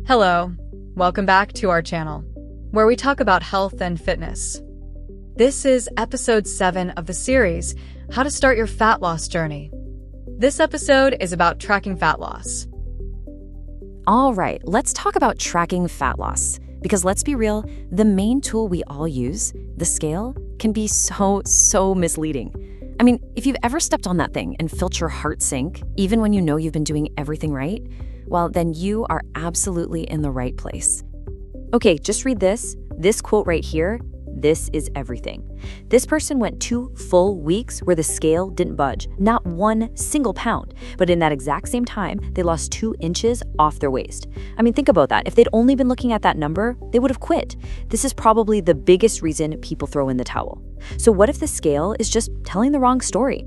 Hello, welcome back to our channel, where we talk about health and fitness. This is episode 7 of the series, How to Start Your Fat Loss Journey. This episode is about tracking fat loss. All right, let's talk about tracking fat loss. Because let's be real, the main tool we all use, the scale, can be so misleading. I mean, if you've ever stepped on that thing and felt your heart sink, even when you know you've been doing everything right, well, then you are absolutely in the right place. Okay, just read this quote right here. This is everything. This person went 2 full weeks where the scale didn't budge, not 1 single pound. But in that exact same time, they lost 2 inches off their waist. I mean, think about that. If they'd only been looking at that number, they would have quit. This is probably the biggest reason people throw in the towel. So what if the scale is just telling the wrong story?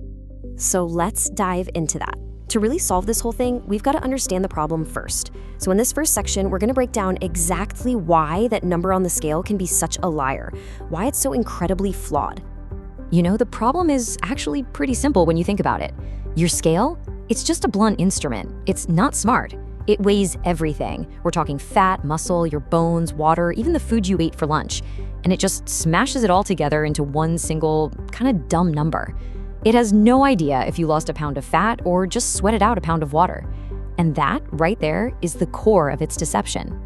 So let's dive into that. To really solve this whole thing, we've got to understand the problem first. So in this first section, we're going to break down exactly why that number on the scale can be such a liar, why it's so incredibly flawed. You know, the problem is actually pretty simple when you think about it. Your scale, it's just a blunt instrument. It's not smart. It weighs everything. We're talking fat, muscle, your bones, water, even the food you ate for lunch. And it just smashes it all together into one single, kind of dumb number. It has no idea if you lost a pound of fat or just sweated out a pound of water. And that, right there, is the core of its deception.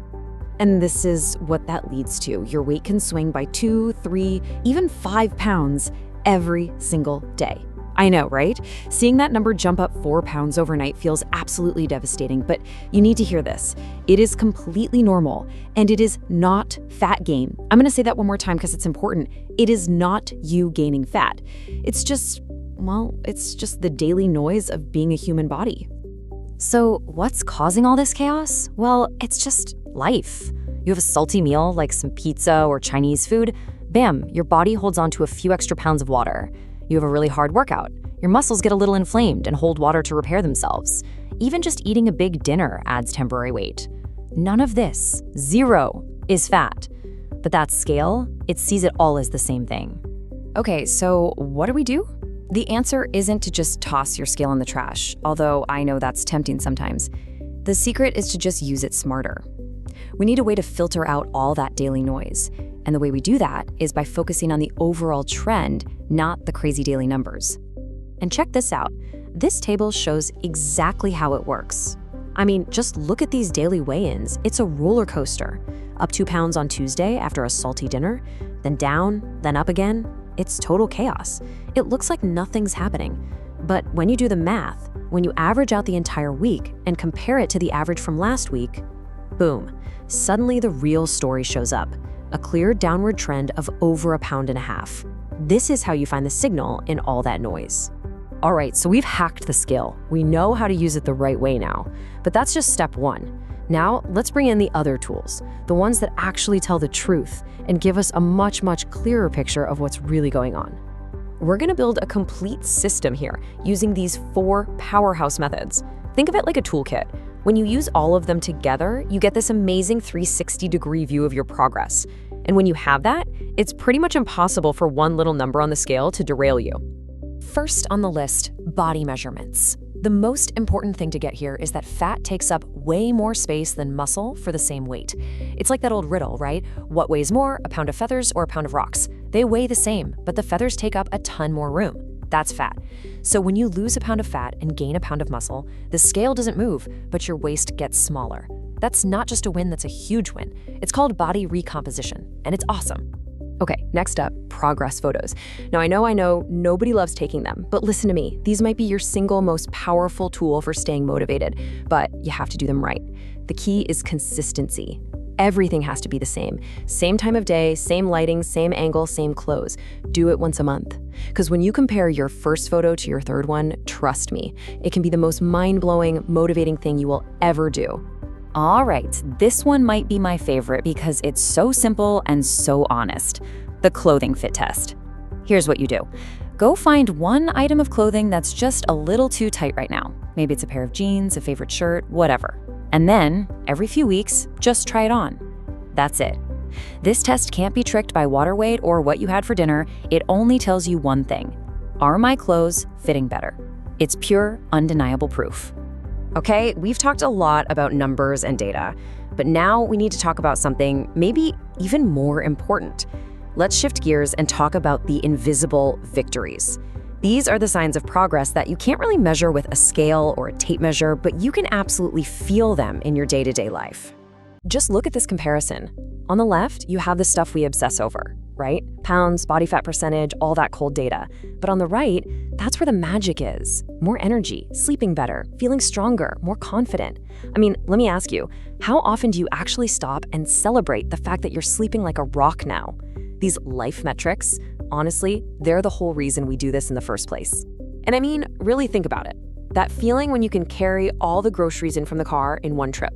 And this is what that leads to. Your weight can swing by 2, 3, even 5 pounds every single day. I know, right? Seeing that number jump up 4 pounds overnight feels absolutely devastating, but you need to hear this. It is completely normal, and it is not fat gain. I'm gonna say that one more time because it's important. It is not you gaining fat. It's just the daily noise of being a human body. So what's causing all this chaos? Well, it's just life. You have a salty meal like some pizza or Chinese food, bam, your body holds on to a few extra pounds of water. You have a really hard workout. Your muscles get a little inflamed and hold water to repair themselves. Even just eating a big dinner adds temporary weight. None of this, 0, is fat. But that scale, it sees it all as the same thing. Okay, so what do we do? The answer isn't to just toss your scale in the trash, although I know that's tempting sometimes. The secret is to just use it smarter. We need a way to filter out all that daily noise. And the way we do that is by focusing on the overall trend, not the crazy daily numbers. And check this out. This table shows exactly how it works. I mean, just look at these daily weigh-ins. It's a roller coaster. Up 2 pounds on Tuesday after a salty dinner, then down, then up again. It's total chaos. It looks like nothing's happening. But when you do the math, when you average out the entire week and compare it to the average from last week, boom, suddenly the real story shows up. A clear downward trend of over 1.5 pounds. This is how you find the signal in all that noise. All right, so we've hacked the scale. We know how to use it the right way now. But that's just step 1. Now, let's bring in the other tools, the ones that actually tell the truth and give us a much clearer picture of what's really going on. We're gonna build a complete system here using these 4 powerhouse methods. Think of it like a toolkit. When you use all of them together, you get this amazing 360-degree view of your progress. And when you have that, it's pretty much impossible for one little number on the scale to derail you. First on the list, body measurements. The most important thing to get here is that fat takes up way more space than muscle for the same weight. It's like that old riddle, right? What weighs more, a pound of feathers or a pound of rocks? They weigh the same, but the feathers take up a ton more room. That's fat. So when you lose a pound of fat and gain a pound of muscle, the scale doesn't move, but your waist gets smaller. That's not just a win, that's a huge win. It's called body recomposition, and it's awesome. Okay, next up, progress photos. Now I know nobody loves taking them, but listen to me. These might be your single most powerful tool for staying motivated, but you have to do them right. The key is consistency. Everything has to be the same. Same time of day, same lighting, same angle, same clothes. Do it once a month. Because when you compare your first photo to your third one, trust me, it can be the most mind-blowing, motivating thing you will ever do. All right, this one might be my favorite because it's so simple and so honest. The clothing fit test. Here's what you do. Go find one item of clothing that's just a little too tight right now. Maybe it's a pair of jeans, a favorite shirt, whatever. And then, every few weeks, just try it on. That's it. This test can't be tricked by water weight or what you had for dinner. It only tells you one thing. Are my clothes fitting better? It's pure, undeniable proof. Okay, we've talked a lot about numbers and data, but now we need to talk about something maybe even more important. Let's shift gears and talk about the invisible victories. These are the signs of progress that you can't really measure with a scale or a tape measure, but you can absolutely feel them in your day-to-day life. Just look at this comparison. On the left, you have the stuff we obsess over, right? Pounds, body fat percentage, all that cold data. But on the right, that's where the magic is. More energy, sleeping better, feeling stronger, more confident. I mean, let me ask you, how often do you actually stop and celebrate the fact that you're sleeping like a rock now? These life metrics, honestly, they're the whole reason we do this in the first place. And I mean, really think about it. That feeling when you can carry all the groceries in from the car in one trip.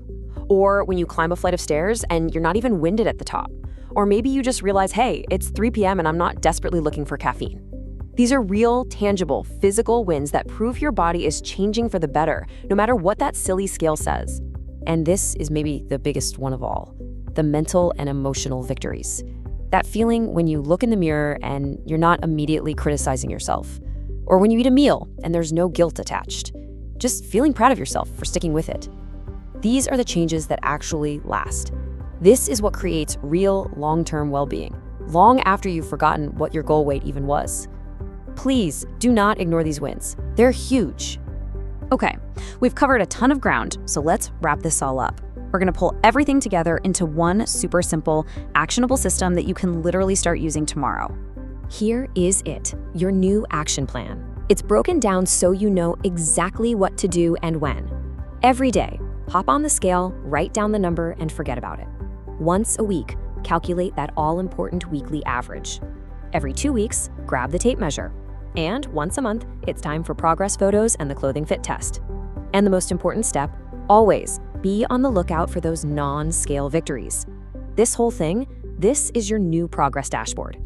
Or when you climb a flight of stairs and you're not even winded at the top. Or maybe you just realize, hey, it's 3 p.m. and I'm not desperately looking for caffeine. These are real, tangible, physical wins that prove your body is changing for the better, no matter what that silly scale says. And this is maybe the biggest one of all, the mental and emotional victories. That feeling when you look in the mirror and you're not immediately criticizing yourself. Or when you eat a meal and there's no guilt attached. Just feeling proud of yourself for sticking with it. These are the changes that actually last. This is what creates real, long-term well-being, long after you've forgotten what your goal weight even was. Please do not ignore these wins. They're huge. Okay, we've covered a ton of ground, so let's wrap this all up. We're gonna pull everything together into one super simple, actionable system that you can literally start using tomorrow. Here is it, your new action plan. It's broken down so you know exactly what to do and when. Every day, hop on the scale, write down the number, and forget about it. Once a week, calculate that all-important weekly average. Every 2 weeks, grab the tape measure. And once a month, it's time for progress photos and the clothing fit test. And the most important step, always be on the lookout for those non-scale victories. This whole thing, this is your new progress dashboard.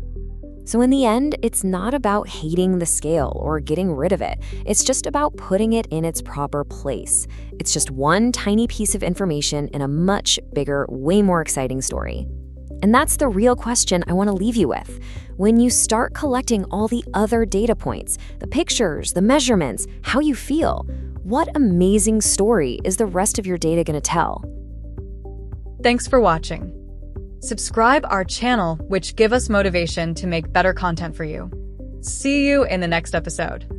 So in the end, it's not about hating the scale or getting rid of it. It's just about putting it in its proper place. It's just one tiny piece of information in a much bigger, way more exciting story. And that's the real question I want to leave you with. When you start collecting all the other data points, the pictures, the measurements, how you feel, what amazing story is the rest of your data going to tell? Thanks for watching. Subscribe our channel, which give us motivation to make better content for you. See you in the next episode.